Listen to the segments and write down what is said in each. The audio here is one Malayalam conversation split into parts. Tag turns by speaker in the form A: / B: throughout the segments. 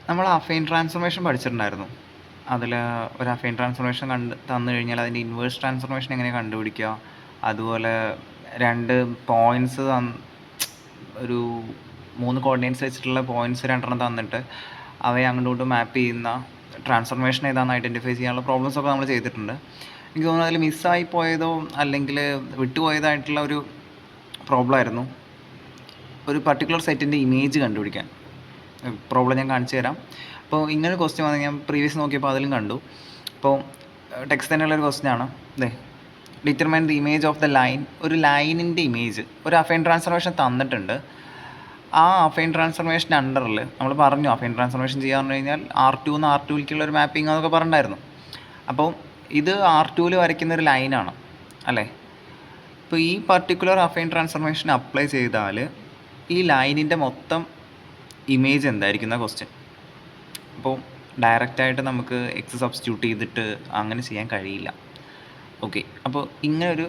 A: നമ്മൾ അഫൈൻ ട്രാൻസ്ഫോർമേഷൻ പഠിച്ചിട്ടുണ്ടായിരുന്നു. അതിൽ ഒരു അഫൈൻ ട്രാൻസ്ഫോർമേഷൻ തന്നു കഴിഞ്ഞാൽ അതിൻ്റെ ഇൻവേഴ്സ് ട്രാൻസ്ഫോർമേഷൻ എങ്ങനെ കണ്ടുപിടിക്കുക, അതുപോലെ 2 പോയിൻറ്റ്സ് ഒരു 3 കോർഡിനേറ്റ്സ് വെച്ചിട്ടുള്ള പോയിൻറ്റ്സ് 2 തന്നിട്ട് അവയെ അങ്ങോട്ടും മാപ്പ് ചെയ്യുന്ന ട്രാൻസ്ഫോർമേഷൻ ഏതാണെന്ന് ഐഡൻറ്റിഫൈ ചെയ്യാനുള്ള പ്രോബ്ലംസൊക്കെ നമ്മൾ ചെയ്തിട്ടുണ്ട്. എനിക്ക് തോന്നുന്നു അതിൽ മിസ്സായി പോയതോ അല്ലെങ്കിൽ വിട്ടുപോയതായിട്ടുള്ള ഒരു പ്രോബ്ലമായിരുന്നു ഒരു പർട്ടിക്കുലർ സെറ്റിൻ്റെ ഇമേജ് കണ്ടുപിടിക്കാൻ. പ്രോബ്ലം ഞാൻ കാണിച്ചു തരാം. അപ്പോൾ ഇങ്ങനെ ഒരു ക്വസ്റ്റ്യൻ വന്ന് ഞാൻ പ്രീവിയസ് നോക്കിയപ്പോൾ അതിലും കണ്ടു. അപ്പോൾ ടെക്സ്റ്റ് തന്നെയുള്ളൊരു ക്വസ്റ്റ്യനാണ്. Determine the image of the line. ഒരു ലൈനിൻ്റെ ഇമേജ് ഒരു അഫൈൻ ട്രാൻസ്ഫോർമേഷൻ തന്നിട്ടുണ്ട്. ആ അഫൈൻ ട്രാൻസ്ഫോർമേഷൻ അണ്ടറിൽ നമ്മൾ പറഞ്ഞു അഫൈൻ ട്രാൻസ്ഫോർമേഷൻ ചെയ്യാൻ പറഞ്ഞു കഴിഞ്ഞാൽ R2 നിന്ന് R2ലേക്കുള്ള ഒരു മാപ്പിംഗ് എന്നൊക്കെ പറഞ്ഞിട്ടുണ്ടായിരുന്നു. അപ്പോൾ ഇത് R2ൽ വരയ്ക്കുന്ന ഒരു ലൈനാണ് അല്ലേ. അപ്പോൾ ഈ പർട്ടിക്കുലർ അഫൈൻ ട്രാൻസ്ഫോർമേഷൻ അപ്ലൈ ചെയ്താൽ ഈ ലൈനിൻ്റെ മൊത്തം ഇമേജ് എന്തായിരിക്കുന്ന ക്വസ്റ്റ്യൻ. അപ്പോൾ ഡയറക്റ്റായിട്ട് നമുക്ക് എക്സ് സബ്സ്റ്റിറ്റ്യൂട്ട് ചെയ്തിട്ട് അങ്ങനെ ചെയ്യാൻ കഴിയില്ല. ഓക്കെ, അപ്പോൾ ഇങ്ങനൊരു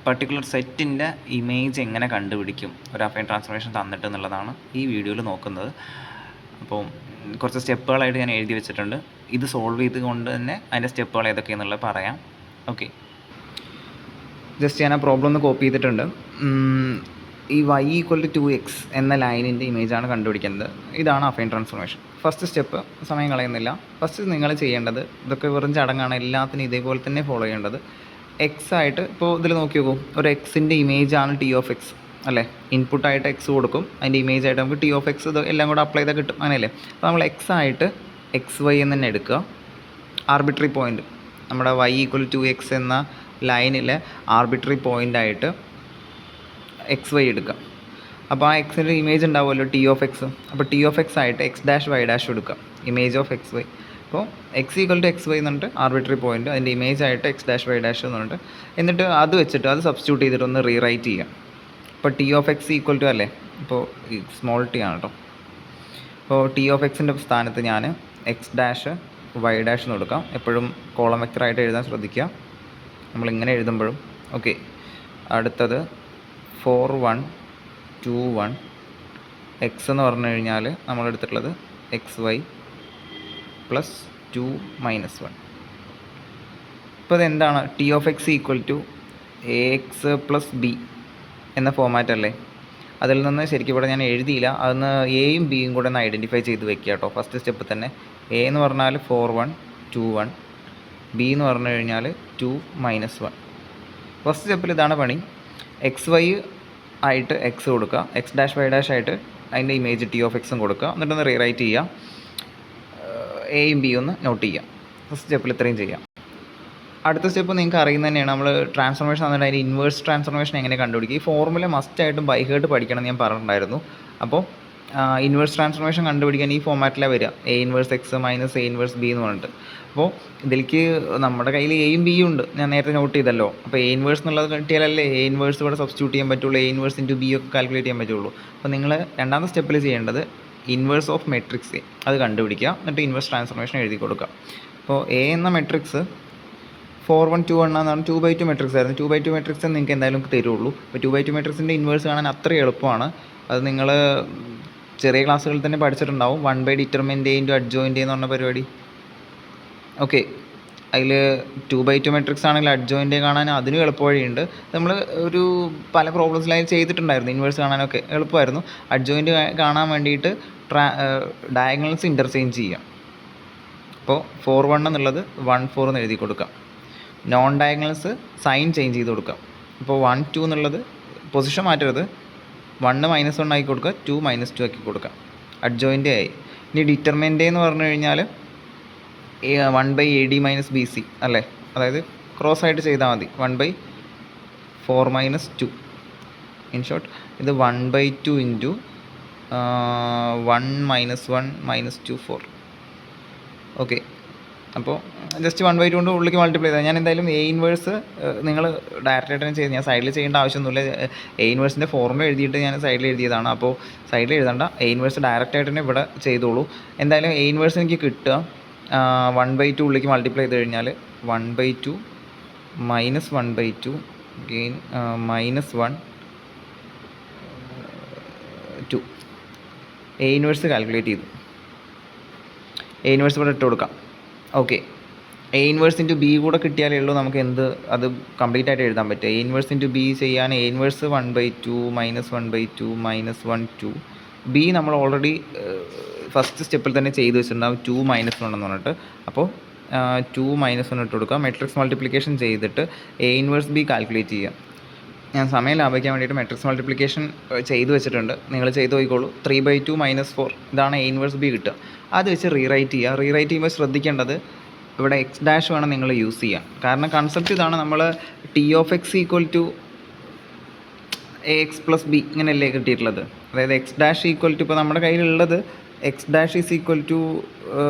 A: പർട്ടിക്കുലർ സെറ്റിൻ്റെ ഇമേജ് എങ്ങനെ കണ്ടുപിടിക്കും ഒരു അഫൈൻ ട്രാൻസ്ഫോർമേഷൻ തന്നിട്ട് എന്നുള്ളതാണ് ഈ വീഡിയോയിൽ നോക്കുന്നത്. അപ്പോൾ കുറച്ച് സ്റ്റെപ്പുകളായിട്ട് ഞാൻ എഴുതി വെച്ചിട്ടുണ്ട്. ഇത് സോൾവ് ചെയ്തുകൊണ്ട് തന്നെ അതിൻ്റെ സ്റ്റെപ്പുകൾ ഏതൊക്കെയെന്നുള്ളത് പറയാം. ഓക്കെ, ജസ്റ്റ് ഞാൻ ആ പ്രോബ്ലം ഒന്ന് കോപ്പി ചെയ്തിട്ടുണ്ട്. ഈ y = 2x എന്ന ലൈനിൻ്റെ ഇമേജാണ് കണ്ടുപിടിക്കുന്നത്. ഇതാണ് അഫൈൻ ട്രാൻസ്ഫോർമേഷൻ. ഫസ്റ്റ് സ്റ്റെപ്പ് സമയം കളയുന്നില്ല. ഫസ്റ്റ് നിങ്ങൾ ചെയ്യേണ്ടത്, ഇതൊക്കെ വെറും ചടങ്ങാണ്, എല്ലാത്തിനും ഇതേപോലെ തന്നെ ഫോളോ ചെയ്യേണ്ടത്. എക്സ് ആയിട്ട് ഇപ്പോൾ ഇതിൽ നോക്കി നോക്കൂ, ഒരു എക്സിൻ്റെ ഇമേജാണ് T(x) അല്ലേ. ഇൻപുട്ടായിട്ട് എക്സ് കൊടുക്കും, അതിൻ്റെ ഇമേജ് ആയിട്ട് നമുക്ക് T(x) ഇത് എല്ലാം കൂടെ അപ്ലൈ ചെയ്താൽ കിട്ടും, അങ്ങനെയല്ലേ. അപ്പോൾ നമ്മൾ എക്സ് ആയിട്ട് XY എന്ന് തന്നെ എടുക്കുക. ആർബിട്രറി പോയിൻറ്റ് നമ്മുടെ y = 2x എന്ന ലൈനിലെ ആർബിട്രറി പോയിൻ്റായിട്ട് XY എടുക്കുക. അപ്പോൾ ആ എക്സിൻ്റെ ഇമേജ് ഉണ്ടാവുമല്ലോ T(x). അപ്പോൾ T(x) ആയിട്ട് x'(y') എടുക്കുക, ഇമേജ് ഓഫ് XY. അപ്പോൾ x = XY എന്നിട്ട് ആർബിട്രറി പോയിൻ്റ്, അതിൻ്റെ ഇമേജ് ആയിട്ട് x'(y') എന്നുണ്ട്. എന്നിട്ട് അത് വെച്ചിട്ട് അത് സബ്സ്റ്റിറ്റ്യൂട്ട് ചെയ്തിട്ട് ഒന്ന് റീറൈറ്റ് ചെയ്യുക. ഇപ്പോൾ T(x) അല്ലേ, ഇപ്പോൾ സ്മോൾ t ആണ് കേട്ടോ. അപ്പോൾ T(x)ൻ്റെ സ്ഥാനത്ത് ഞാൻ x'(y') എന്ന് കൊടുക്കാം. എപ്പോഴും കോളം വെക്ടറായിട്ട് എഴുതാൻ ശ്രദ്ധിക്കുക നമ്മളിങ്ങനെ എഴുതുമ്പോഴും. ഓക്കെ, അടുത്തത് 4 1 2 1 x എന്ന് പറഞ്ഞു കഴിഞ്ഞാൽ നമ്മൾ എടുത്തിട്ടുള്ളത് XY + 2 - 1. ഇപ്പോൾ ഇതെന്താണ്, T(x) = AX + B എന്ന ഫോമാറ്റ് അല്ലേ. അതിൽ നിന്ന് ശരിക്കും ഇവിടെ ഞാൻ എഴുതിയില്ല, അതൊന്ന് എയും ബിയും കൂടെ ഒന്ന് ഐഡൻറ്റിഫൈ ചെയ്ത് വെക്കുക കേട്ടോ. ഫസ്റ്റ് സ്റ്റെപ്പ് തന്നെ എ എന്ന് പറഞ്ഞാൽ 4 1 2 1, ബി എന്ന് പറഞ്ഞു കഴിഞ്ഞാൽ 2 - 1. ഫസ്റ്റ് സ്റ്റെപ്പിൽ ഇതാണ് പണി. XY ആയിട്ട് എക്സ് കൊടുക്കുക, x'(y') ആയിട്ട് അതിൻ്റെ ഇമേജ് T(x) കൊടുക്കുക. എന്നിട്ടൊന്ന് റീറൈറ്റ് ചെയ്യുക, എയും ബിയും ഒന്ന് നോട്ട് ചെയ്യുക. ഫസ്റ്റ് സ്റ്റെപ്പിൽ ഇത്രയും ചെയ്യാം. അടുത്ത സ്റ്റെപ്പ് നിങ്ങൾക്ക് അറിയുന്നത് തന്നെയാണ്. നമ്മൾ ട്രാൻസ്ഫോർമേഷൻ തന്നിട്ട് അതിൻ്റെ ഇൻവേഴ്സ് ട്രാൻസ്ഫോർമേഷൻ എങ്ങനെ കണ്ടുപിടിക്കുക. ഈ ഫോർമുല മസ്റ്റായിട്ടും ബൈ ഹേർട്ട് പഠിക്കണം ഞാൻ പറഞ്ഞിട്ടുണ്ടായിരുന്നു. അപ്പോൾ ഇൻവേഴ്സ് ട്രാൻസ്ഫോർമേഷൻ കണ്ടുപിടിക്കാൻ ഈ ഫോമാറ്റിലാണ് വരിക, A 1x - A 1b എന്ന് പറഞ്ഞിട്ട്. അപ്പോൾ ഇതിലേക്ക് നമ്മുടെ കയ്യിൽ എയും ബിയും ഉണ്ട്, ഞാൻ നേരത്തെ നോട്ട് ചെയ്തല്ലോ. അപ്പോൾ A 1 എന്നുള്ളത് കിട്ടിയാലല്ലേ A 1 ഇവിടെ സബ്സ്റ്റിറ്റ്യൂട്ട് ചെയ്യാൻ പറ്റുള്ളൂ, A 1 × B ഒക്കെ കാൽക്കുലേറ്റ് ചെയ്യാൻ പറ്റുള്ളൂ. അപ്പോൾ നിങ്ങൾ രണ്ടാമത്തെ സ്റ്റെപ്പിൽ ചെയ്യേണ്ടത് ഇൻവേഴ്സ് ഓഫ് മെട്രിക്സ് A അത് കണ്ടുപിടിക്കുക. എന്നിട്ട് ഇൻവേഴ്സ് ട്രാൻസ്ഫോർമേഷൻ എഴുതി കൊടുക്കുക. അപ്പോൾ A എന്ന മെട്രിക്സ് 4 1 2 1 എന്നാണ് 2/2 മെട്രിക്സ് ആയിരുന്നു. 2/2 മെട്രിക്സ് നിങ്ങൾക്ക് എന്തായാലും തരുള്ളൂ. അപ്പോൾ 2/2 മെട്രിക്സിൻ്റെ ഇൻവേഴ്സ് കാണാൻ അത്ര എളുപ്പമാണ്. അത് നിങ്ങൾ ചെറിയ ക്ലാസ്സുകളിൽ തന്നെ പഠിച്ചിട്ടുണ്ടാവും. 1 ഡിറ്റർമിൻ്റ് A × അഡ്ജോയിൻ്റ് എന്ന് പറഞ്ഞ പരിപാടി. ഓക്കെ, അതിൽ 2/2 മെട്രിക്സ് ആണെങ്കിൽ അഡ്ജോയിൻ്റ് കാണാൻ അതിനും എളുപ്പവഴിയുണ്ട്. നമ്മൾ ഒരു പല പ്രോബ്ലംസിലായി ചെയ്തിട്ടുണ്ടായിരുന്നു. ഇൻവേഴ്സ് കാണാനൊക്കെ എളുപ്പമായിരുന്നു. അഡ്ജോയിൻ്റ് കാണാൻ വേണ്ടിയിട്ട് ഡയഗണൽസ് ഇൻ്റർചേഞ്ച് ചെയ്യാം. അപ്പോൾ 4 1 എന്നുള്ളത് 1 4 എന്ന് എഴുതി കൊടുക്കാം. നോൺ ഡയഗണൽസ് സൈൻ ചേഞ്ച് ചെയ്ത് കൊടുക്കാം. ഇപ്പോൾ 1 2 എന്നുള്ളത് പൊസിഷൻ മാറ്റരുത്, 1 - 1 ആക്കി കൊടുക്കുക, 2 - 2 ആക്കി കൊടുക്കുക. അഡ്ജോയിൻ്റ് ആയി. ഇനി ഡിറ്റർമിൻ്റ് എന്ന് പറഞ്ഞു കഴിഞ്ഞാൽ 1/AD - BC അല്ലേ. അതായത് ക്രോസ് ആയിട്ട് ചെയ്താൽ മതി. 1/4 - 2. ഇൻ ഷോർട്ട് ഇത് 1/2 × 1 - 1 - 2 4. ഓക്കെ, അപ്പോൾ ജസ്റ്റ് 1/2 കൊണ്ട് ഉള്ളിലേക്ക് മൾട്ടിപ്ലൈ ചെയ്താൽ ഞാൻ എന്തായാലും A 1 നിങ്ങൾ ഡയറക്റ്റായിട്ട് തന്നെ ചെയ്ത് ഞാൻ സൈഡിൽ ചെയ്യേണ്ട ആവശ്യമൊന്നുമില്ല. A 1 ഫോർമുല എഴുതിയിട്ട് ഞാൻ സൈഡിൽ എഴുതിയതാണ്. അപ്പോൾ സൈഡിൽ എഴുതണ്ട, A 1 ഡയറക്റ്റായിട്ട് തന്നെ ഇവിടെ ചെയ്തോളൂ. എന്തായാലും A 1 എനിക്ക് കിട്ടുക 1/2 ഉള്ളിലേക്ക് മൾട്ടിപ്ലൈ ചെയ്ത് കഴിഞ്ഞാൽ 1/2 - 1/2 ഗെയിൻ -1 2 A 1 കാൽക്കുലേറ്റ് ചെയ്തു. എ ഇൻവേഴ്സ് ഇവിടെ ഇട്ട് കൊടുക്കാം. Okay, A inverse into B കൂടെ കിട്ടിയാലേ ഉള്ളൂ നമുക്ക് അത് കംപ്ലീറ്റ് ആയിട്ട് എഴുതാൻ പറ്റും. എ ഇൻവേഴ്സ് ഇൻറ്റു ബി ചെയ്യാൻ എ ഇൻവേഴ്സ് 1/2 -1/2 -1 2. ബി നമ്മൾ ഓൾറെഡി ഫസ്റ്റ് സ്റ്റെപ്പിൽ തന്നെ ചെയ്ത് വെച്ചിട്ടുണ്ടാകും 2 - 1 എന്ന് പറഞ്ഞിട്ട്. അപ്പോൾ 2 - 1 ഇട്ട് കൊടുക്കുക. മെട്രിക്സ് മൾട്ടിപ്ലിക്കേഷൻ ചെയ്തിട്ട് എ ഇൻവേഴ്സ് ബി കാൽക്കുലേറ്റ് ചെയ്യുക. ഞാൻ സമയം ലാഭിക്കാൻ വേണ്ടിയിട്ട് മെട്രിക്സ് മൾട്ടിപ്ലിക്കേഷൻ ചെയ്ത് വെച്ചിട്ടുണ്ട്, നിങ്ങൾ ചെയ്ത് നോക്കിക്കോളൂ. 3/2 - 4 ഇതാണ് എ ഇൻവേഴ്സ് ബി കിട്ടുക. അത് വെച്ച് റീറൈറ്റ് ചെയ്യുക. റീറൈറ്റ് ചെയ്യുമ്പോൾ ശ്രദ്ധിക്കേണ്ടത് ഇവിടെ എക്സ് ഡാഷ് വേണം നിങ്ങൾ യൂസ് ചെയ്യാൻ. കാരണം കൺസെപ്റ്റ് ഇതാണ്, നമ്മൾ T of X equal to A X plus B ഇങ്ങനെയല്ലേ കിട്ടിയിട്ടുള്ളത്. അതായത് എക്സ് ഡാഷ് ഈക്വൽ ടു ഇപ്പോൾ നമ്മുടെ കയ്യിലുള്ളത് X dash is equal to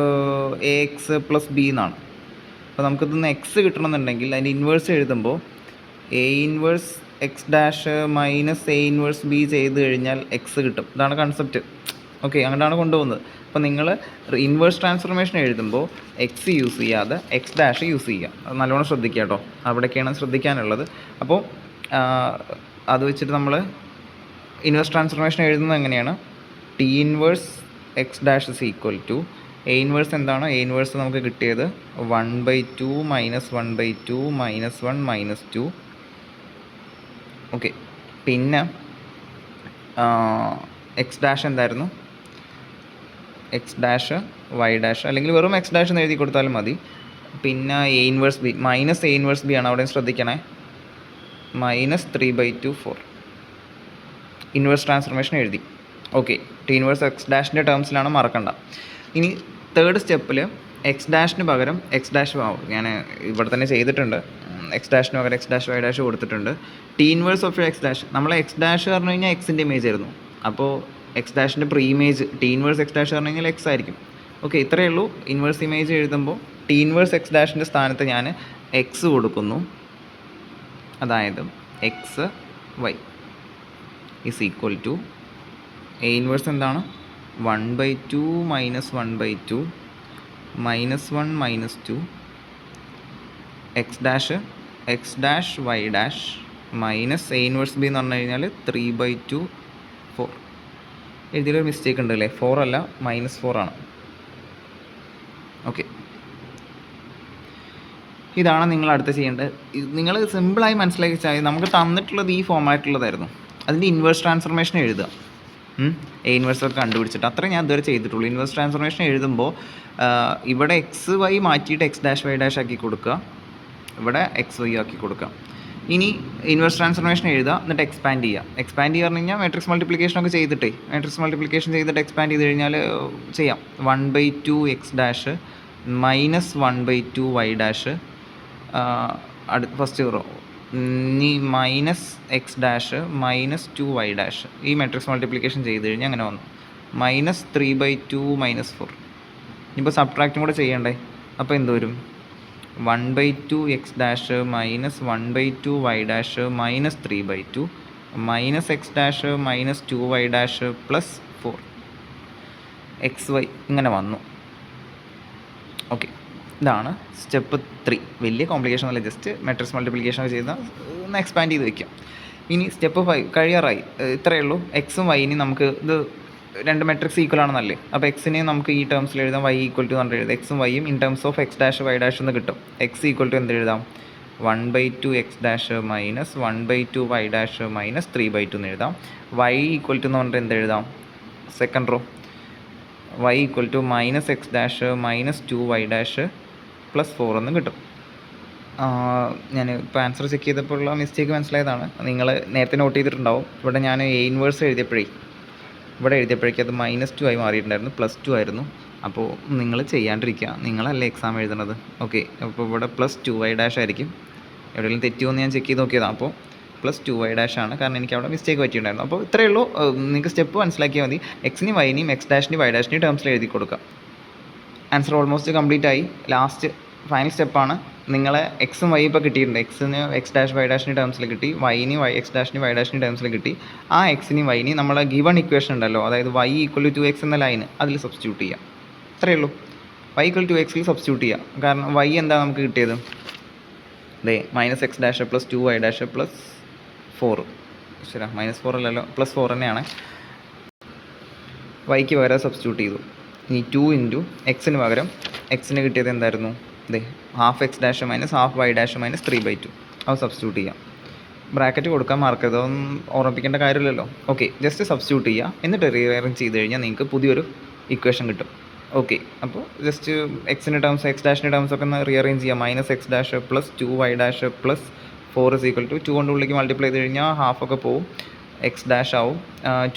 A: A X plus B എന്നാണ്. അപ്പോൾ നമുക്കിതൊന്ന് എക്സ് കിട്ടണമെന്നുണ്ടെങ്കിൽ അതിൻ്റെ ഇൻവേഴ്സ് എഴുതുമ്പോൾ A inverse X dash minus A inverse B ചെയ്ത് കഴിഞ്ഞാൽ എക്സ് കിട്ടും. ഇതാണ് കൺസെപ്റ്റ്. ഓക്കെ, അങ്ങനെയാണ് കൊണ്ടുപോകുന്നത്. അപ്പോൾ നിങ്ങൾ ഇൻവേഴ്സ് ട്രാൻസ്ഫോർമേഷൻ എഴുതുമ്പോൾ എക്സ് യൂസ് ചെയ്യാതെ എക്സ് ഡാഷ് യൂസ് ചെയ്യുക. അത് നല്ലോണം ശ്രദ്ധിക്കുക കേട്ടോ, അവിടേക്കാണ് ശ്രദ്ധിക്കാനുള്ളത്. അപ്പോൾ അത് വെച്ചിട്ട് നമ്മൾ ഇൻവേഴ്സ് ട്രാൻസ്ഫോർമേഷൻ എഴുതുന്നത് എങ്ങനെയാണ്? T inverse X dash is equal to A inverse എന്താണ്? എ ഇൻവേഴ്സ് നമുക്ക് കിട്ടിയത് 1/2 -1/2 -1 -2. ഓക്കെ, പിന്നെ എക്സ് ഡാഷ് എന്തായിരുന്നു? എക്സ് ഡാഷ് വൈ ഡാഷ്, അല്ലെങ്കിൽ വെറും എക്സ് ഡാഷ് എന്ന് എഴുതി കൊടുത്താലും മതി. പിന്നെ A inverse B minus A inverse B ആണ്, അവിടെ ശ്രദ്ധിക്കണേ. -3/2 4 ഇൻവേഴ്സ് ട്രാൻസ്ഫോർമേഷൻ എഴുതി. ഓക്കെ, ടി ഇൻവേഴ്സ് എക്സ് ഡാഷിൻ്റെ ടേംസിലാണ്, മറക്കണ്ട. ഇനി തേർഡ് സ്റ്റെപ്പിൽ എക്സ് ഡാഷിന് പകരം എക്സ് ഡാഷ് ഞാൻ ഇവിടെ തന്നെ ചെയ്തിട്ടുണ്ട്. എക്സ് ഡാഷിന് പകരം എക്സ് ഡാഷ് വൈ ഡാഷ് കൊടുത്തിട്ടുണ്ട്. T inverse of X dash, നമ്മൾ എക്സ് ഡാഷ് പറഞ്ഞു കഴിഞ്ഞാൽ എക്സിൻ്റെ ഇമേജ് ആയിരുന്നു. അപ്പോൾ എക്സ് ഡാഷിൻ്റെ preimage T inverse X dash പറഞ്ഞു കഴിഞ്ഞാൽ എക്സ് ആയിരിക്കും. ഓക്കെ, ഇത്രയേ ഉള്ളൂ. ഇൻവേഴ്സ് ഇമേജ് എഴുതുമ്പോൾ ടി ഇൻവേഴ്സ് എക്സ് ഡാഷിൻ്റെ സ്ഥാനത്ത് ഞാൻ എക്സ് കൊടുക്കുന്നു. അതായത് X Y is equal to A inverse എന്താണ്? 1/2 -1/2 -1 -2 X dash Y dash minus A inverse B എന്ന് പറഞ്ഞു കഴിഞ്ഞാൽ 3/2 4. എഴുതിയൊരു മിസ്റ്റേക്ക് ഉണ്ട് അല്ലേ? 4 അല്ല, -4 ആണ്. ഓക്കെ, ഇതാണ് നിങ്ങൾ അടുത്ത് ചെയ്യേണ്ടത്. നിങ്ങൾ സിമ്പിളായി മനസ്സിലാക്കി വെച്ചാൽ നമുക്ക് തന്നിട്ടുള്ളത് ഈ ഫോമാറ്റുള്ളതായിരുന്നു. അതിൻ്റെ ഇൻവേഴ്സ് ട്രാൻസ്ഫോർമേഷൻ എഴുതുക. എ ഇൻവേഴ്സ് ഒക്കെ കണ്ടുപിടിച്ചിട്ട് അത്രേ ഞാൻ ഇതുവരെ ചെയ്തിട്ടുള്ളൂ. ഇൻവേഴ്സ് ട്രാൻസ്ഫോർമേഷൻ എഴുതുമ്പോൾ ഇവിടെ എക്സ് വൈ മാറ്റിയിട്ട് എക്സ് ഡാഷ് വൈ ഡാഷ് ആക്കി കൊടുക്കുക, ഇവിടെ എക്സ് വൈ ആക്കി കൊടുക്കുക. ഇനി ഇൻവേഴ്സ് ട്രാൻസ്ഫോർമേഷൻ എഴുതുക, എന്നിട്ട് എക്സ്പാൻഡ് ചെയ്യുക. എക്സ്പാൻഡ് ചെയ്യുക പറഞ്ഞു കഴിഞ്ഞാൽ മാട്രിക്സ് മൾട്ടിപ്ലിക്കേഷൻ ഒക്കെ ചെയ്തിട്ടേ മാട്രിക്സ് മൾട്ടിപ്ലിക്കേഷൻ ചെയ്തിട്ട് എക്സ്പാൻഡ് ചെയ്ത് കഴിഞ്ഞാൽ ചെയ്യാം. 1/2 X dash -1/2 Y dash first row, ഇനി minus X dash -2 Y dash. ഈ മാട്രിക്സ് മൾട്ടിപ്ലിക്കേഷൻ ചെയ്ത് കഴിഞ്ഞാൽ അങ്ങനെ വന്നു. -3/2 -4. ഇനിയിപ്പോൾ സബ്ട്രാക്റ്റും കൂടെ ചെയ്യണ്ടേ? അപ്പോൾ എന്ത് വരും? 1/2 X dash -1/2 Y dash -3/2 X dash -2 Y dash +4 X Y ഇങ്ങനെ വന്നു. ഓക്കെ, ഇതാണ് സ്റ്റെപ്പ് 3. വലിയ കോംപ്ലിക്കേഷൻ അല്ല, ജസ്റ്റ് മാട്രിക്സ് മൾട്ടിപ്ലിക്കേഷൻ ഒക്കെ ചെയ്താൽ ഒന്ന് എക്സ്പാൻഡ് ചെയ്ത് വയ്ക്കാം. ഇനി സ്റ്റെപ്പ് 5 കഴിയാറായി. ഇത്രയേ ഉള്ളൂ. എക്സും വൈനും നമുക്ക് ഇത് രണ്ട് മെട്രിക്സ് ഈക്വൽ ആണെന്നല്ലേ, അപ്പോൾ എക്സിനെ നമുക്ക് ഈ ടേംസിൽ എഴുതാം. വൈ ഈക്വൽ ടു എന്ന് എഴുതാം. എക്സും വൈയും in terms of X dash Y dash എന്ന് കിട്ടും. എക്സ് ഈക്വൽ ടു എന്ത് എഴുതാം? 1/2 എക്സ് ഡാഷ് -1/2 വൈ ഡാഷ് -3/2 എന്ന് എഴുതാം. വൈ ഈക്വൽ ടു എന്ന് പറഞ്ഞിട്ട് എന്ത് എഴുതാം? Second row Y equal to -X dash -2 Y dash +4 എന്ന് കിട്ടും. ഞാൻ ഇപ്പോൾ ആൻസർ ചെക്ക് ചെയ്തപ്പോൾ ഉള്ള മിസ്റ്റേക്ക് മനസ്സിലായതാണ്. നിങ്ങൾ നേരത്തെ നോട്ട് ചെയ്തിട്ടുണ്ടാവും. ഇവിടെ ഞാൻ എ ഇൻവേഴ്സ് ഇവിടെ എഴുതിയപ്പോഴേക്കും അത് -2 ആയി മാറിയിട്ടുണ്ടായിരുന്നു, +2 ആയിരുന്നു. അപ്പോൾ നിങ്ങൾ ചെയ്യാണ്ടിരിക്കുക, നിങ്ങളല്ലേ എക്സാം എഴുതുന്നത്. ഓക്കെ, അപ്പോൾ ഇവിടെ +2 വൈ ഡാഷ് ആയിരിക്കും. എവിടെയെങ്കിലും തെറ്റിയോന്ന് ഞാൻ ചെക്ക് ചെയ്ത് നോക്കിയതാണ്. അപ്പോൾ +2 വൈ ഡാഷ് ആണ്, കാരണം എനിക്ക് അവിടെ മിസ്റ്റേക്ക് പറ്റിയിട്ടുണ്ടായിരുന്നു. അപ്പോൾ ഇത്രയേ ഉള്ളൂ. നിങ്ങൾക്ക് സ്റ്റെപ്പ് മനസ്സിലാക്കിയാൽ മതി. എക്സിന് വൈനെയും എക്സ് ഡാഷിനെയും വൈ ഡാഷിനെയും ടേംസിൽ എഴുതി കൊടുക്കുക. ആൻസർ ഓൾമോസ്റ്റ് കംപ്ലീറ്റ് ആയി. ലാസ്റ്റ് ഫൈനൽ സ്റ്റെപ്പാണ്. നിങ്ങൾ എക്സും വൈ ഇപ്പോൾ കിട്ടിയിട്ടുണ്ട്. എക്സിന് എക്സ് ഡാഷ് വൈ ഡാഷിൻ്റെ ടേംസിൽ കിട്ടി, വൈന് എക്സ് ഡാഷിന് വൈ ഡാഷിൻ്റെ ടേംസിൽ കിട്ടി. ആ എക്സിനും വൈനെയും നമ്മളെ ഗിവൺ ഇക്വേഷൻ ഉണ്ടല്ലോ, അതായത് y = 2x എന്ന ലൈന് അതിൽ സബ്സ്റ്റിറ്റ്യൂട്ട് ചെയ്യാം. ഇത്രയേ ഉള്ളൂ. y = 2x സബ്സ്റ്റിറ്റ്യൂട്ട് ചെയ്യാം. കാരണം y എന്താ നമുക്ക് കിട്ടിയത്? അതെ, -x ഡാഷ് +2 y ഡാഷ് +4. ശരി, -4 അല്ലല്ലോ, +4 തന്നെയാണ്. വൈക്ക് പകരം സബ്സ്റ്റിറ്റ്യൂട്ട് ചെയ്തു. ഇനി 2 ഇൻറ്റു എക്സിന് പകരം എക്സിന് കിട്ടിയത് എന്തായിരുന്നു? ഇതേ half X dash minus half Y dash minus 3/2 അത് സബ്സ്റ്റിറ്റ്യൂട്ട് ചെയ്യാം. ബ്രാക്കറ്റ് കൊടുക്കാൻ മറക്കരുത്, അതൊന്നും ഓർമ്മിപ്പിക്കേണ്ട കാര്യമില്ലല്ലോ. ഓക്കെ, ജസ്റ്റ് സബ്സ്റ്റിറ്റ്യൂട്ട് ചെയ്യുക. എന്നിട്ട് റീഅറേഞ്ച് ചെയ്ത് കഴിഞ്ഞാൽ നിങ്ങൾക്ക് പുതിയൊരു ഇക്വേഷൻ കിട്ടും. ഓക്കെ, അപ്പോൾ ജസ്റ്റ് എക്സിൻ്റെ ടേംസ് എക്സ് ഡാഷിൻ്റെ ടേംസ് ഒക്കെ ഒന്ന് റീഅറേഞ്ച് ചെയ്യാം. Minus X dash plus 2y dash plus 4 = 2 കൊണ്ട് ഉള്ളിലേക്ക് മൾട്ടിപ്ലൈ ചെയ്ത് കഴിഞ്ഞാൽ ഹാഫൊക്കെ പോവും, എക്സ് ഡാഷ് ആവും.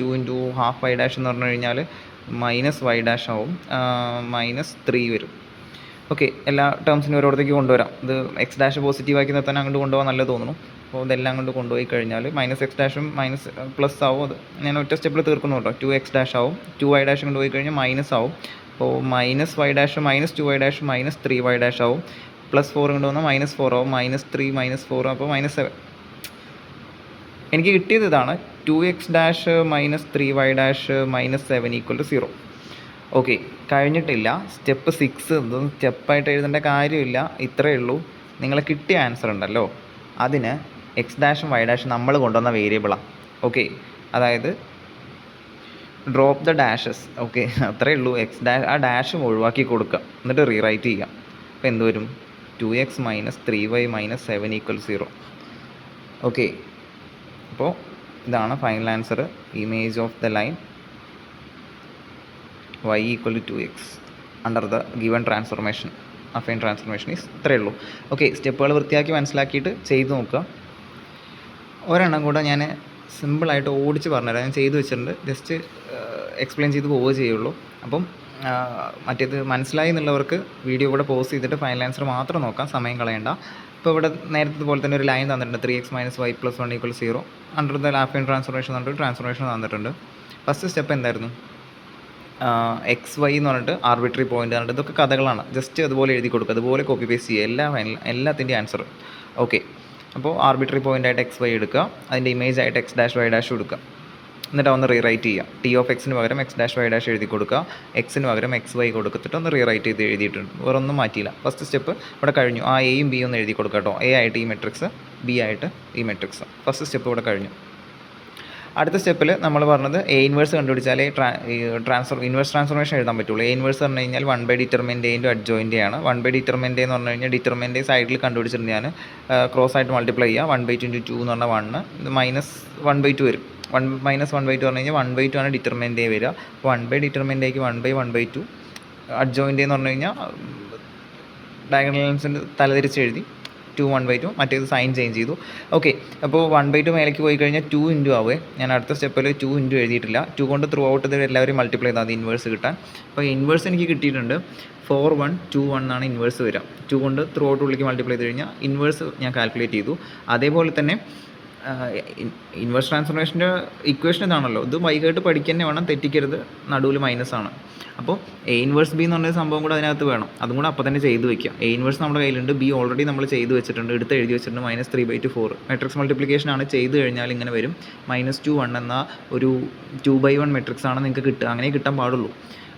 A: 2 ഇൻറ്റു ഹാഫ് വൈ ഡാഷ് എന്ന് പറഞ്ഞു കഴിഞ്ഞാൽ മൈനസ് വൈ ഡാഷ് ആവും, -3 വരും. ഓക്കെ, എല്ലാ ടേംസിനും ഓരോടത്തേക്ക് കൊണ്ടുവരാം. ഇത് എക്സ് ഡാഷ് പോസിറ്റീവാക്കി നിർത്താൻ അങ്ങോട്ട് കൊണ്ടുപോകാൻ നല്ലത് തോന്നുന്നു. അപ്പോൾ ഇതെല്ലാം കൊണ്ട് കൊണ്ടുപോയി കഴിഞ്ഞാൽ മൈനസ് എക്സ് ഡാഷും മൈനസ് പ്ലസ് ആവും. അത് ഞാൻ ഒറ്റ സ്റ്റെപ്പിൽ തീർക്കുന്നു കേട്ടോ. 2x ഡാഷ് ആവും, 2y ഡാഷ് കൊണ്ടുപോയി കഴിഞ്ഞാൽ മൈനസ് ആവും. അപ്പോൾ minus Y dash minus 2y dash minus 3y dash ആവും. +4 കൊണ്ട് വന്നാൽ -4 ആവും. -3 -4 അപ്പോൾ -7. എനിക്ക് കിട്ടിയത് ഇതാണ്. 2x dash minus 3y dash -7 = 0. Okay, കഴിഞ്ഞിട്ടില്ല. സ്റ്റെപ്പ് 6 ഇതൊന്നും സ്റ്റെപ്പായിട്ട് എഴുതേണ്ട കാര്യമില്ല, ഇത്രയേ ഉള്ളൂ. നിങ്ങളെ കിട്ടിയ ആൻസർ ഉണ്ടല്ലോ, അതിന് എക്സ് ഡാഷും വൈ ഡാഷും നമ്മൾ കൊണ്ടുവന്ന വേരിയബിളാണ്. ഓക്കെ, അതായത് ഡ്രോപ്പ് ദ ഡാഷസ്. ഓക്കെ, അത്രയേ ഉള്ളൂ. എക്സ് ഡാഷ് ആ ഡാഷും ഒഴിവാക്കി കൊടുക്കുക, എന്നിട്ട് റീറൈറ്റ് ചെയ്യുക. അപ്പോൾ എന്ത് വരും? 2x - 3y - 7 = 0. ഓക്കെ, അപ്പോൾ ഇതാണ് final answer. Image of the line y = 2x under the given transformation, affine transformation is ഇത്രയേ ഉള്ളൂ. ഓക്കെ, സ്റ്റെപ്പുകൾ വൃത്തിയാക്കി മനസ്സിലാക്കിയിട്ട് ചെയ്ത് നോക്കുക. ഒരെണ്ണം കൂടെ ഞാൻ സിമ്പിളായിട്ട് ഓടിച്ച് പറഞ്ഞുതരാം. ഞാൻ ചെയ്ത് വെച്ചിട്ടുണ്ട്, ജസ്റ്റ് എക്സ്പ്ലെയിൻ ചെയ്ത് പോവുക ചെയ്യുള്ളൂ. അപ്പം മറ്റേത് മനസ്സിലായി എന്നുള്ളവർക്ക് വീഡിയോ കൂടെ പോസ് ചെയ്തിട്ട് ഫൈനൽ ആൻസർ മാത്രം നോക്കാം, സമയം കളയണ്ട. ഇപ്പോൾ ഇവിടെ നേരത്തെ പോലെ തന്നെ ഒരു ലൈൻ തന്നിട്ടുണ്ട്, 3x - y + 1 = 0 under the affine transformation പറഞ്ഞിട്ട് ട്രാൻസ്ഫോർമേഷൻ തന്നിട്ടുണ്ട്. ഫസ്റ്റ് സ്റ്റെപ്പ് എന്തായിരുന്നു? XY എന്ന് പറഞ്ഞിട്ട് ആർബിട്രറി പോയിന്റ് പറഞ്ഞിട്ട് ഇതൊക്കെ കഥകളാണ്. ജസ്റ്റ് അതുപോലെ എഴുതി കൊടുക്കുക, അതുപോലെ കോപ്പി പേസ്റ്റ് ചെയ്യുക എല്ലാത്തിൻ്റെയും ആൻസർ. ഓക്കെ, അപ്പോൾ ആർബിട്രറി പോയിൻ്റായിട്ട് XY എടുക്കുക, അതിൻ്റെ ഇമേജ് ആയിട്ട് x ഡാഷ് y ഡാഷ് കൊടുക്കുക. എന്നിട്ട് ഒന്ന് റീറൈറ്റ് ചെയ്യുക. T(x) പകരം x ഡാഷ് y ഡാഷ് എഴുതി കൊടുക്കുക, എക്സിന് പകരം XY കൊടുത്തിട്ട് ഒന്ന് റീറൈറ്റ് ചെയ്ത് എഴുതിയിട്ടുണ്ട്. വേറെ ഒന്നും മാറ്റിയില്ല. ഫസ്റ്റ് സ്റ്റെപ്പ് ഇവിടെ കഴിഞ്ഞു. ആ എയും ബിയും ഒന്ന് എഴുതി കൊടുക്കുക കേട്ടോ. എ ആയിട്ട് ഈ മെട്രിക്സ്, ബി ആയിട്ട് ഈ മെട്രിക്സ്. ഫസ്റ്റ് സ്റ്റെപ്പ് ഇവിടെ കഴിഞ്ഞു. അടുത്ത സ്റ്റെപ്പിൽ നമ്മൾ പറഞ്ഞത് എ ഇൻവേഴ്സ് കണ്ടുപിടിച്ചാലേ ഇൻവേഴ്സ് ട്രാൻസ്ഫോർമേഷൻ എഴുതാൻ പറ്റുള്ളൂ. എ ഇൻവേഴ്സ് പറഞ്ഞു കഴിഞ്ഞാൽ 1/determinant × adjoint ആണ്. 1/determinant എന്ന് പറഞ്ഞു കഴിഞ്ഞാൽ ഡിറ്റർമിനൻ്റ് സൈഡിൽ കണ്ടുപിടിച്ചിട്ടുണ്ട് ഞാൻ. ക്രോസ് ആയിട്ട് മൾട്ടിപ്ലൈ ചെയ്യുക. 1/2 × 2 എന്ന് പറഞ്ഞാൽ 1, ഇത് -1/2 വരും. -1/2 പറഞ്ഞു കഴിഞ്ഞാൽ 1/2 ആണ് ഡിറ്റർമിനൻ്റ് വരിക. അപ്പോൾ 1/determinant 1/1/2. adjoint എന്ന് പറഞ്ഞു കഴിഞ്ഞാൽ ഡയഗണൽ ലൈൻസിൻ്റെ തലതിരിച്ച് എഴുതി 2 1/2, മറ്റേത് സൈൻ ചേഞ്ച് ചെയ്തു. ഓക്കെ, അപ്പോൾ 1/2 മേലേക്ക് പോയി കഴിഞ്ഞാൽ 2 ഇൻറ്റു ആവേ. ഞാൻ അടുത്ത സ്റ്റെപ്പിൽ 2 ഇൻറ്റു എഴുതിയിട്ടില്ല. 2 കൊണ്ട് ത്രൂ ഔട്ട് ഇത് എല്ലാവരും മൾട്ടിപ്ലൈ ചെയ്താൽ മതി ഇൻവേഴ്സ് കിട്ടാൻ. അപ്പോൾ ഇൻവേഴ്സ് എനിക്ക് കിട്ടിയിട്ടുണ്ട്. 4 1 2 1 എന്നാണ് ഇൻവേഴ്സ് വരിക. 2 കൊണ്ട് ത്രൂ ഔട്ട് ഉള്ളിലേക്ക് മൾട്ടിപ്ലൈ ചെയ്ത് കഴിഞ്ഞാൽ ഇൻവേഴ്സ് ഞാൻ കാൽക്കുലേറ്റ് ചെയ്തു. അതേപോലെ തന്നെ ഇൻവേഴ്സ് ട്രാൻസ്ഫോർമേഷൻ്റെ ഇക്വേഷൻ ഇതാണല്ലോ, ഇത് വൈകായിട്ട് പഠിക്കുക തന്നെ വേണം, തെറ്റിക്കരുത്. നടുവിൽ മൈനസാണ്. അപ്പോൾ എ ഇൻവേഴ്സ് ബി എന്ന് പറഞ്ഞ സംഭവം കൂടെ അതിനകത്ത് വേണം, അതും കൂടെ അപ്പോൾ തന്നെ ചെയ്ത് വെക്കുക. എ ഇൻവേഴ്സ് നമ്മുടെ കയ്യിലുണ്ട്, ബി ഓൾറെഡി നമ്മൾ ചെയ്ത് വെച്ചിട്ടുണ്ട്, എടുത്ത് എഴുതി വെച്ചിട്ടുണ്ട്. -3/2 4 മെട്രിക്സ് മൾട്ടിപ്ലിക്കേഷൻ ആണ്. ചെയ്ത് കഴിഞ്ഞാൽ ഇങ്ങനെ വരും. -2 1 എന്ന ഒരു 2/1 മെട്രിക്സ് ആണ് നിങ്ങൾക്ക് കിട്ടുക. അങ്ങനെ കിട്ടാൻ പാടുള്ളൂ.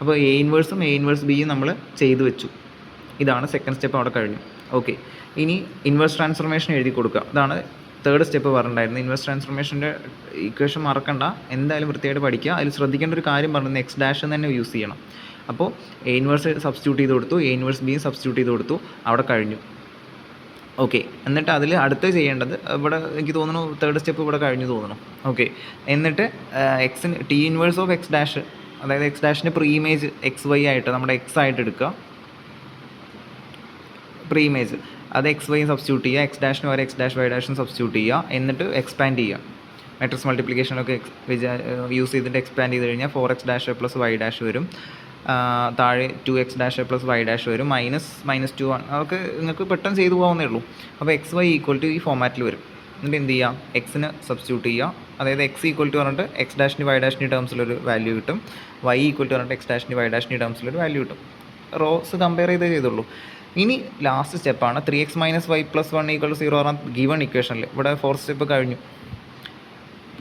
A: അപ്പോൾ എ ഇൻവേഴ്സും എ ഇൻവേഴ്സ് ബിയും നമ്മൾ ചെയ്ത് വെച്ചു. ഇതാണ് സെക്കൻഡ് സ്റ്റെപ്പ്, അവിടെ കഴിഞ്ഞു. ഓക്കെ, ഇനി ഇൻവേഴ്സ് ട്രാൻസ്ഫോർമേഷൻ എഴുതി കൊടുക്കുക. ഇതാണ് തേർഡ് സ്റ്റെപ്പ് പറഞ്ഞിട്ടുണ്ടായിരുന്നു. ഇൻവേഴ്സ് ട്രാൻസ്ഫോർമേഷൻ്റെ ഇക്വേഷൻ മറക്കണ്ട, എന്തായാലും വൃത്തിയായിട്ട് പഠിക്കുക. അതിൽ ശ്രദ്ധിക്കേണ്ട ഒരു കാര്യം പറഞ്ഞത് എക്സ് ഡാഷ് തന്നെ യൂസ് ചെയ്യണം. അപ്പോൾ എ ഇൻവേഴ്സ് സബ്സ്റ്റിറ്റ്യൂട്ട് ചെയ്ത് കൊടുത്തു, എ ഇൻവേഴ്സ് ബിയും സബ്സ്റ്റിറ്റ്യൂട്ട് ചെയ്ത് കൊടുത്തു, അവിടെ കഴിഞ്ഞു. ഓക്കെ, എന്നിട്ട് അതിൽ അടുത്ത് ചെയ്യേണ്ടത് ഇവിടെ എനിക്ക് തോന്നുന്നു തേർഡ് സ്റ്റെപ്പ് ഇവിടെ കഴിഞ്ഞു തോന്നുന്നു. ഓക്കെ, എന്നിട്ട് എക്സിന് T inverse of X dash, അതായത് എക്സ് ഡാഷിൻ്റെ പ്രീ ഇമേജ് XY ആയിട്ട് നമ്മുടെ എക്സ് ആയിട്ട് എടുക്കുക. പ്രീ ഇമേജ് അത് XY സബ്സ്റ്റിറ്റ്യൂട്ട് ചെയ്യുക, എക്സ് ഡാഷിന് വരെ എക്സ് ഡാഷ് വൈ ഡാഷും സബ്സ്റ്റിറ്റ്യൂട്ട് ചെയ്യുക. എന്നിട്ട് എക്സ്പാൻഡ് ചെയ്യുക. മെട്രിക്സ് മൾട്ടിപ്ലിക്കേഷനൊക്കെ യൂസ് ചെയ്തിട്ട് എക്സ്പാൻഡ് ചെയ്ത് കഴിഞ്ഞാൽ 4x dash plus Y dash വരും. താഴെ 2x dash plus Y dash വരും. -2 ആണ്. അതൊക്കെ നിങ്ങൾക്ക് പെട്ടെന്ന് ചെയ്തു പോകാവുന്നേ ഉള്ളൂ. അപ്പോൾ XY = ഈ ഫോമാറ്റിൽ വരും. എന്നിട്ട് എന്ത് ചെയ്യുക? എക്സിന് സബ്സ്റ്റിറ്റ്യൂട്ട് ചെയ്യുക. അതായത് x = പറഞ്ഞിട്ട് എക്സ് ഡാഷിൻ്റെ വൈ ഡാഷിൻ്റെ ടേംസിലൊരു വാല്യൂ കിട്ടും. y = പറഞ്ഞിട്ട് എക്സ് ഡാഷിൻ്റെ വൈ ഡാഷിൻ്റെ ടേംസിലൊരു വാല്യൂ കിട്ടും. റോസ് കമ്പയർ ചെയ്തേ ചെയ്തുള്ളൂ. ഇനി ലാസ്റ്റ് സ്റ്റെപ്പാണ് 3x - y + 1 = 0 പറഞ്ഞാൽ ഗിവൺ ഇക്വേഷനിൽ. ഇവിടെ ഫോർത്ത് സ്റ്റെപ്പ് കഴിഞ്ഞു.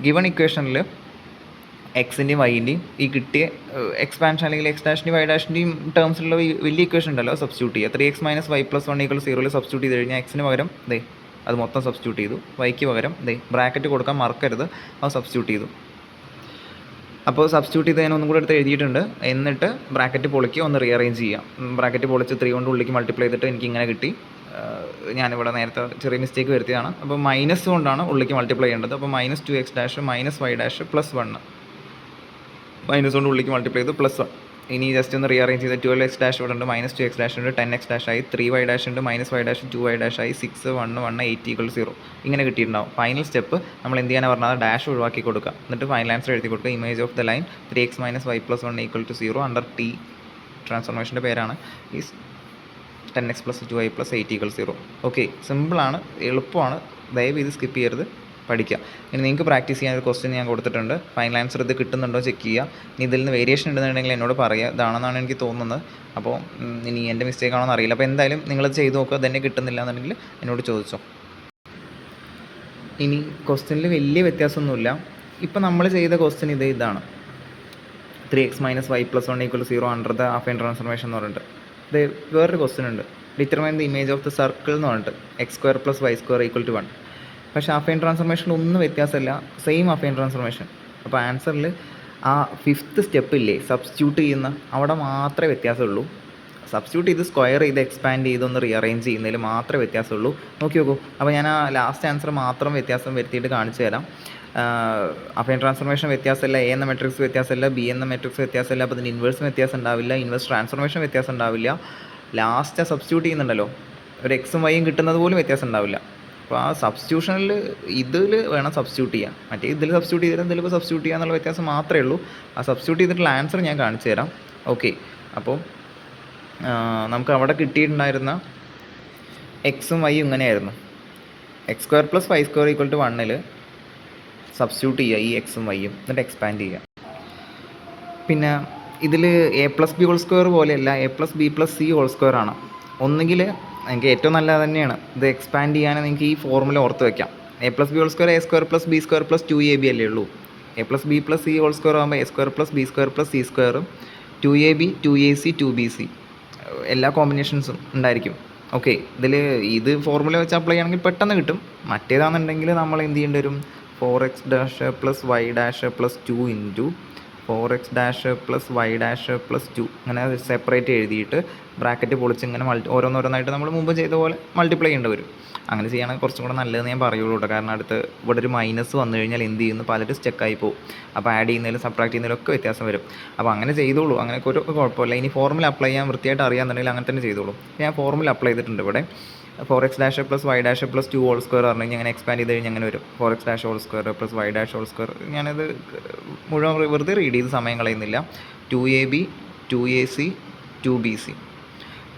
A: ഗിവൺ ഇക്വേഷനിൽ എക്സിൻ്റെയും വൈൻ്റെയും ഈ കിട്ടിയ എക്സ്പാൻഷൻ അല്ലെങ്കിൽ എക്സ് ഡാഷിൻ്റെയും വൈ ഡാഷിൻ്റെയും ടേംസിലുള്ള വലിയ ഇക്വേഷൻ ഉണ്ടല്ലോ, സബ്സ്റ്റിറ്റ്യൂട്ട് ചെയ്യുക. 3x - y + 1 = 0 സബ്സ്റ്റിറ്റ്യൂട്ട് ചെയ്ത് കഴിഞ്ഞാൽ എക്സിന് പകരം അത് മൊത്തം സബ്സ്റ്റിറ്റ്യൂട്ട് ചെയ്തു. വൈക്ക് പകരം ബ്രാക്കറ്റ് കൊടുക്കാൻ മറക്കരുത്, അത് സബ്സ്റ്റിറ്റ്യൂട്ട് ചെയ്തു. അപ്പോൾ സബ്സ്റ്റിറ്റ്യൂട്ട് ചെയ്ത് ഞാൻ ഒന്നും കൂടെ എടുത്ത് എഴുതിയിട്ടുണ്ട്. എന്നിട്ട് ബ്രാക്കറ്റ് പൊളിക്കുക, ഒന്ന് റീഅറേഞ്ച് ചെയ്യാം. ബ്രാക്കറ്റ് പൊളിച്ച് 3 കൊണ്ട് ഉള്ളിലേക്ക് മൾട്ടിപ്ലൈ ചെയ്തിട്ട് എനിക്ക് ഇങ്ങനെ കിട്ടി. ഞാനിവിടെ നേരത്തെ ചെറിയ മിസ്റ്റേക്ക് വരുത്തിയതാണ്. അപ്പോൾ മൈനസ് കൊണ്ടാണ് ഉള്ളിലേക്ക് മൾട്ടിപ്ലൈ ചെയ്യേണ്ടത്. അപ്പോൾ -2x dash -y dash +1 minus കൊണ്ട് ഉള്ളിലേക്ക് മൾട്ടിപ്ലൈ ചെയ്ത് +1. ഇനി ജസ്റ്റ് ഒന്ന് റീഅറേഞ്ച് ചെയ്ത് 12x ഡാഷ് ഇവിടെ ഉണ്ട്, -2x ഡാഷ് ഉണ്ട്, 10x ഡാഷ് ആയി, 3y ഡാഷ് ഉണ്ട്, -y ഡാഷ് 2y ഡാഷ് ആയി, 6 1 1 8 = 0 ഇങ്ങനെ കിട്ടിയിട്ടുണ്ടാവും. ഫൈനൽ സ്റ്റെപ്പ് നമ്മൾ എന്ത് ചെയ്യാനാണ് പറഞ്ഞാൽ ഡാഷ് ഒഴിവാക്കി കൊടുക്കുക. എന്നിട്ട് ഫൈനൽ ആൻസർ എഴുതി കൊടുക്കുക. Image of the line 3x - y + 1 = 0 under T ട്രാൻസ്ഫോർമേഷൻ്റെ പേരാണ് ഈസ് 10x + 2y + 8 = 0. ഓക്കെ, സിമ്പിളാണ്, എളുപ്പമാണ്. ദയവ് ഇത് സ്കിപ്പ് ചെയ്യരുത്, പഠിക്കുക. ഇനി നിങ്ങൾക്ക് പ്രാക്ടീസ് ചെയ്യാൻ ഒരു ക്വസ്റ്റ്യൻ ഞാൻ കൊടുത്തിട്ടുണ്ട്. ഫൈനൽ ആൻസർ ഇത് കിട്ടുന്നുണ്ടോ ചെക്ക് ചെയ്യുക. ഇനി ഇതിൽ നിന്ന് വേരിയേഷൻ ഉണ്ടെന്നുണ്ടെങ്കിൽ എന്നോട് പറയുക. ഇതാണെന്നാണ് എനിക്ക് തോന്നുന്നത്. അപ്പോൾ ഇനി എൻ്റെ മിസ്റ്റേക്ക് ആണോ എന്നറിയില്ല. അപ്പോൾ എന്തായാലും നിങ്ങളത് ചെയ്ത് നോക്കുക. തന്നെ കിട്ടുന്നില്ല എന്നുണ്ടെങ്കിൽ എന്നോട് ചോദിച്ചോ. ഇനി ക്വസ്റ്റ്യനിൽ വലിയ വ്യത്യാസമൊന്നുമില്ല. ഇപ്പം നമ്മൾ ചെയ്ത ക്വസ്റ്റ്യൻ ഇതാണ് 3x - y + 1 = 0 under the affine transformation എന്ന് പറഞ്ഞിട്ട്. ഇത് വേറൊരു ക്വസ്റ്റ്യൻ ഉണ്ട്, determine the image of the circle എന്ന് പറഞ്ഞിട്ട് x² + y² = 1. പക്ഷേ അഫൈൻ ട്രാൻസ്ഫോർമേഷനിൽ ഒന്നും വ്യത്യാസമില്ല, സെയിം അഫൈൻ ട്രാൻസ്ഫോർമേഷൻ. അപ്പോൾ ആൻസറിൽ ആ 5th സ്റ്റെപ്പ് ഇല്ലേ, സബ്സ്റ്റിറ്റ്യൂട്ട് ചെയ്യുന്ന, അവിടെ മാത്രമേ വ്യത്യാസമുള്ളൂ. സബ്സ്റ്റിറ്റ്യൂട്ട് ചെയ്ത് സ്ക്വയർ ചെയ്ത് എക്സ്പാൻഡ് ചെയ്തൊന്ന് റീഅറേഞ്ച് ചെയ്യുന്നതിൽ മാത്രമേ വ്യത്യാസമുള്ളൂ. നോക്കി നോക്കൂ. അപ്പോൾ ഞാൻ ആ ലാസ്റ്റ് ആൻസർ മാത്രം വ്യത്യാസം വരുത്തിയിട്ട് കാണിച്ചു തരാം. അഫൈൻ ട്രാൻസ്ഫോർമേഷൻ വ്യത്യാസമില്ല, എ എന്ന മെട്രിക്സ് വ്യത്യാസമില്ല, ബി എന്ന മെട്രിക്സ് വ്യത്യാസമില്ല, അപ്പോൾ ഇതിന് ഇൻവേഴ്സ് വ്യത്യാസം ഉണ്ടാവില്ല, ഇൻവേഴ്സ് ട്രാൻസ്ഫോർമേഷൻ വ്യത്യാസം ഉണ്ടാവില്ല. ലാസ്റ്റ് സബ്സ്റ്റിറ്റ്യൂട്ട് ചെയ്യുന്നുണ്ടല്ലോ, ഒരു എക്സും വൈയും കിട്ടുന്നത് പോലും വ്യത്യാസം ഉണ്ടാവില്ല. അപ്പോൾ ആ സബ്സ്റ്റിറ്റ്യൂഷനിൽ ഇതിൽ വേണം സബ്സ്റ്റിറ്റ്യൂട്ട് ചെയ്യാൻ. മറ്റേ ഇതിൽ സബ്സ്റ്റിറ്റ്യൂട്ട് ചെയ്തിട്ട് ഇതിലിപ്പോൾ സബ്സ്റ്റിറ്റ്യൂട്ട് ചെയ്യുക എന്നുള്ള വ്യത്യാസം മാത്രമേ ഉള്ളൂ. ആ സബ്സ്റ്റിറ്റ്യൂട്ട് ചെയ്തിട്ടുള്ള ആൻസർ ഞാൻ കാണിച്ചു തരാം. ഓക്കെ, അപ്പോൾ നമുക്ക് അവിടെ കിട്ടിയിട്ടുണ്ടായിരുന്ന എക്സും വൈയും ഇങ്ങനെയായിരുന്നു. x² + y² = 1ൽ സബ്സ്റ്റിറ്റ്യൂട്ട് ചെയ്യുക ഈ എക്സും വൈയും, എന്നിട്ട് എക്സ്പാൻഡ് ചെയ്യുക. പിന്നെ ഇതിൽ a+b² പോലെയല്ല, a+b+c² ആണ്. ഒന്നുകിൽ നിങ്ങൾക്ക് ഏറ്റവും നല്ലത് തന്നെയാണ് ഇത് എക്സ്പാൻഡ് ചെയ്യാൻ, നിങ്ങൾക്ക് ഈ ഫോർമുല ഓർത്ത് വയ്ക്കാം. a+b² a² + b² + 2ab അല്ലേ ഉള്ളൂ. a+b+c² ആകുമ്പോൾ a² + b² + c², 2ab 2ac 2bc എല്ലാ കോമ്പിനേഷൻസും ഉണ്ടായിരിക്കും. ഓക്കെ, ഇത് ഫോർമുല വെച്ച് അപ്ലൈ ചെയ്യുകയാണെങ്കിൽ പെട്ടെന്ന് കിട്ടും. മറ്റേതാണെന്നുണ്ടെങ്കിൽ നമ്മൾ എന്ത് ചെയ്യേണ്ടി വരും, 4x dash + y dash + 2 × 4x dash + y dash + 2 അങ്ങനെ സെപ്പറേറ്റ് എഴുതിയിട്ട് ബ്രാക്കറ്റ് പൊളിച്ച് ഇങ്ങനെ ഓരോന്നോരോന്നായിട്ട് നമ്മൾ മുമ്പ് ചെയ്ത പോലെ മൾട്ടിപ്ലൈ ചെയ്യേണ്ടി വരും. അങ്ങനെ ചെയ്യുകയാണെങ്കിൽ കുറച്ചും കൂടെ നല്ലതെന്ന് ഞാൻ പറയുള്ളൂ കേട്ടോ. കാരണം അടുത്ത് ഇവിടെ ഒരു മൈനസ് വന്നു കഴിഞ്ഞാൽ എന്ത് ചെയ്യുന്നു, പലരും സ്റ്റക്കായി പോകും. അപ്പോൾ ആഡ് ചെയ്യുന്നതിലും സബ്ട്രാക്ട് ചെയ്യുന്നതിലും ഒക്കെ വ്യത്യാസം വരും. അപ്പോൾ അങ്ങനെ ചെയ്തോളൂ, അങ്ങനെയൊക്കെ ഒരു കുഴപ്പമില്ല. ഇനി ഫോർമുല അപ്ലൈ ചെയ്യാൻ വൃത്തിയായിട്ട് അറിയാമെന്നുണ്ടെങ്കിൽ അങ്ങനെ തന്നെ ചെയ്തോളൂ. ഞാൻ ഫോർമുല അപ്ലൈ ചെയ്തിട്ടുണ്ട് ഇവിടെ. 4x dash + y dash + 2 whole square പറഞ്ഞു കഴിഞ്ഞാൽ അങ്ങനെ എക്സ്പാൻഡ് ചെയ്ത് കഴിഞ്ഞാൽ അങ്ങനെ വരും. 4x dash whole square + y dash whole square. ഞാനത് മുഴുവൻ വെറുതെ റീഡ് ചെയ്ത് സമയം കളയുന്നില്ല. 2ab 2ac 2bc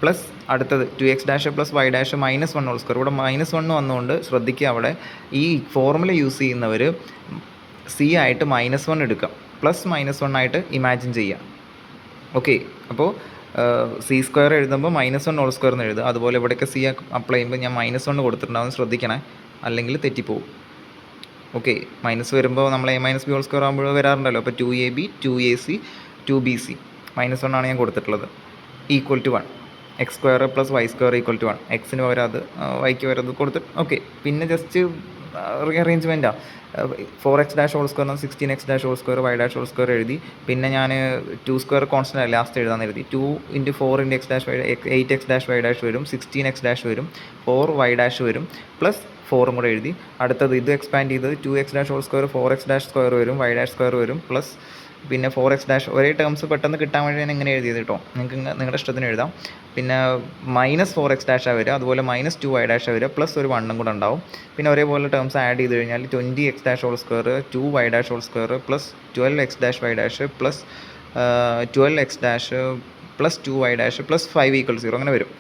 A: പ്ലസ് അടുത്തത് 2x dash + y dash -1 whole square. ഇവിടെ -1 വന്നുകൊണ്ട് ശ്രദ്ധിക്കുക, അവിടെ ഈ ഫോർമുല യൂസ് ചെയ്യുന്നവർ c ആയിട്ട് -1 എടുക്കുക, +-1 ആയിട്ട് ഇമാജിൻ ചെയ്യുക. ഓക്കെ, അപ്പോൾ c² എഴുതുമ്പോൾ -1 ഹോൾ സ്ക്വയർ എന്ന് എഴുതുക. അതുപോലെ ഇവിടെയൊക്കെ c അപ്ലൈ ചെയ്യുമ്പോൾ ഞാൻ -1 കൊടുത്തിട്ടുണ്ടാവും, ശ്രദ്ധിക്കണേ, അല്ലെങ്കിൽ തെറ്റിപ്പോവും. ഓക്കെ, മൈനസ് വരുമ്പോൾ നമ്മൾ a - b ഹോൾ സ്ക്വയർ ആകുമ്പോൾ വരാറുണ്ടല്ലോ. അപ്പോൾ 2ab 2ac 2bc -1 ആണ് ഞാൻ കൊടുത്തിട്ടുള്ളത്. = 1. x² + y² = 1. എക്സിന് പകരം അത്, വൈക്ക് പകരം അത് കൊടുത്തിട്ട്. ഓക്കെ, പിന്നെ ജസ്റ്റ് റീഅറേഞ്ച്മെൻറ്റാണ്. 4x dash whole square 16x dash whole square y dash whole square എഴുതി. പിന്നെ ഞാൻ 2² കോൺസ്റ്റൻ്റ് ലാസ്റ്റ് എഴുതാൻ എഴുതി. 2 × 4 × x dash 8x dash y dash വരും, 16x ഡാഷ് വരും, 4y ഡാഷ് വരും, പ്ലസ് 4 കൂടെ എഴുതി. അടുത്തത് ഇത് എക്സ്പാൻഡ് ചെയ്തത് 2x dash whole square 4x dash square വരും, y ഡാഷ് സ്ക്വയർ വരും, പ്ലസ് പിന്നെ 4x ഡാഷ്. ഒരേ ടേംസ് പെട്ടെന്ന് കിട്ടാൻ വേണ്ടി ഞാൻ എങ്ങനെ എഴുതിയത് കേട്ടോ, നിങ്ങൾക്ക് നിങ്ങളുടെ ഇഷ്ടത്തിന് എഴുതാം. പിന്നെ -4x ഡാഷാണ് വരിക, അതുപോലെ -2y ഡാഷാണ് വരിക, പ്ലസ് ഒരു 1 കൂടെ ഉണ്ടാവും. പിന്നെ ഒരേപോലെ ടേംസ് ആഡ് ചെയ്ത് കഴിഞ്ഞാൽ 20x dash whole square 2y dash whole square plus 12x dash y dash plus 12x dash plus 2y dash plus 5 = 0 അങ്ങനെ വരും.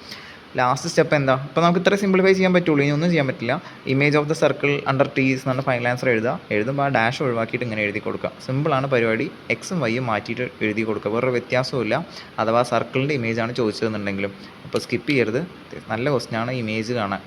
A: ലാസ്റ്റ് സ്റ്റെപ്പ് എന്താ? അപ്പോൾ നമുക്ക് ഇത്ര സിംപ്ലിഫൈ ചെയ്യാൻ പറ്റുള്ളൂ, ഇനി ഒന്നും ചെയ്യാൻ പറ്റില്ല. Image of the circle under T's എന്നാണ് ഫൈനൽ ആൻസർ എഴുതുമ്പോൾ ആ ഡാഷ് ഒഴിവാക്കിയിട്ട് ഇങ്ങനെ എഴുതി കൊടുക്കുക. സിമ്പിളാണ് പരിപാടി. എക്സും വൈയും മാറ്റിയിട്ട് എഴുതി കൊടുക്കുക, വേറെ വ്യത്യാസമില്ല. അഥവാ സർക്കിളിൻ്റെ ഇമേജാണ് ചോദിച്ചതെന്നുണ്ടെങ്കിലും. അപ്പോൾ സ്കിപ്പ് ചെയ്യരുത്, നല്ല ക്വസ്റ്റ്യനാണ് ഇമേജ് കാണാൻ.